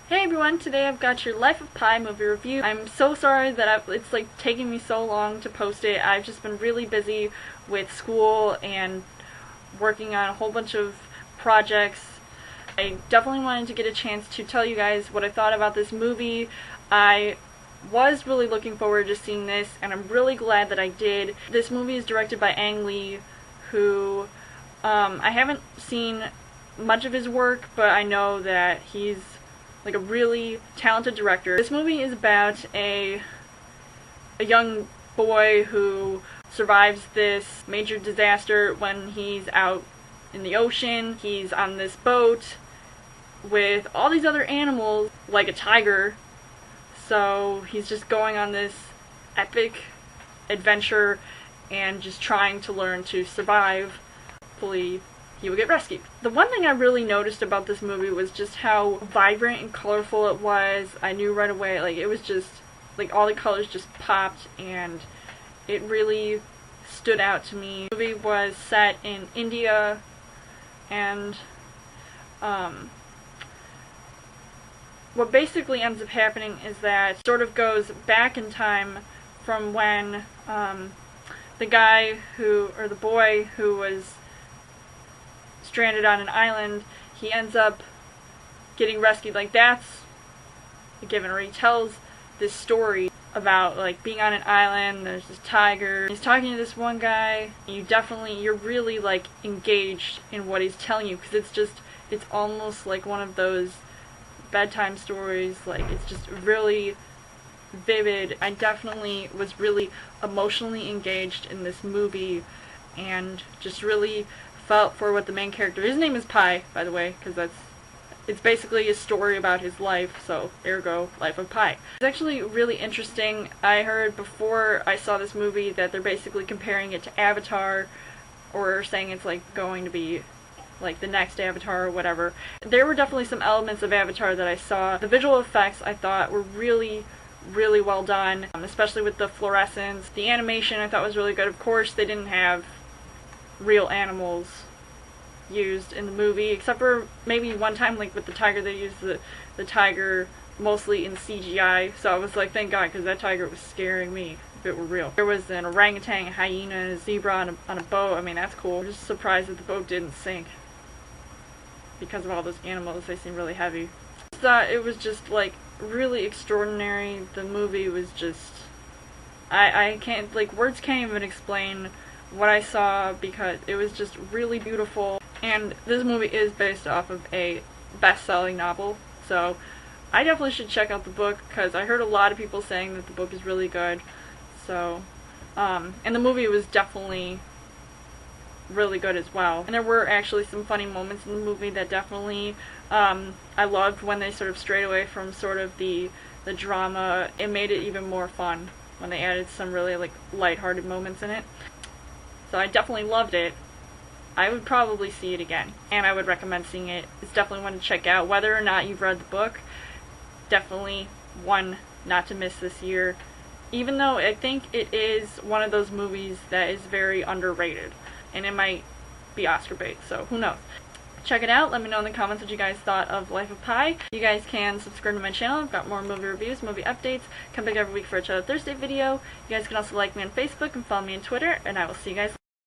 Hey everyone, today I've got your Life of Pi movie review. I'm so sorry that it's taking me so long to post it. I've just been really busy with school and working on a whole bunch of projects. I definitely wanted to get a chance to tell you guys what I thought about this movie. I was really looking forward to seeing this, and I'm really glad that I did. This movie is directed by Ang Lee, who I haven't seen much of his work, but I know that he's like a really talented director. This movie is about a young boy who survives this major disaster when he's out in the ocean. He's on this boat with all these other animals, like a tiger. So he's just going on this epic adventure and just trying to learn to survive. Hopefully he will get rescued. The one thing I really noticed about this movie was just how vibrant and colorful it was. I knew right away, it was just, all the colors just popped, and it really stood out to me. The movie was set in India, and what basically ends up happening is that it sort of goes back in time from when the boy who was stranded on an island, he ends up getting rescued. That's a given, or he tells this story about being on an island, there's this tiger, he's talking to this one guy. You're really engaged in what he's telling you, because it's almost like one of those bedtime stories. It's just really vivid. I definitely was really emotionally engaged in this movie, and just really felt for what the main character, his name is Pi, by the way, because it's basically a story about his life, so ergo, Life of Pi. It's actually really interesting. I heard before I saw this movie that they're basically comparing it to Avatar, or saying it's going to be the next Avatar or whatever. There were definitely some elements of Avatar that I saw. The visual effects I thought were really, really well done, especially with the fluorescence. The animation I thought was really good. Of course, they didn't have real animals used in the movie, except for maybe one time with the tiger. They used the tiger mostly in CGI, so I was thank God, because that tiger was scaring me if it were real. There was an orangutan, a hyena, and a zebra on a boat. I mean, that's cool. I'm just surprised that the boat didn't sink because of all those animals. They seem really heavy. I thought it was just really extraordinary. The movie was just, I can't, words can't even explain what I saw, because it was just really beautiful. And this movie is based off of a best-selling novel, so I definitely should check out the book, because I heard a lot of people saying that the book is really good. So and the movie was definitely really good as well. And there were actually some funny moments in the movie that definitely I loved, when they sort of strayed away from sort of the drama. It made it even more fun when they added some really lighthearted moments in it. So I definitely loved it. I would probably see it again, and I would recommend seeing it. It's definitely one to check out. Whether or not you've read the book, definitely one not to miss this year. Even though I think it is one of those movies that is very underrated, and it might be Oscar bait, so who knows. Check it out. Let me know in the comments what you guys thought of Life of Pi. You guys can subscribe to my channel. I've got more movie reviews, movie updates. Come back every week for a Child Thursday video. You guys can also like me on Facebook and follow me on Twitter, and I will see you guys later.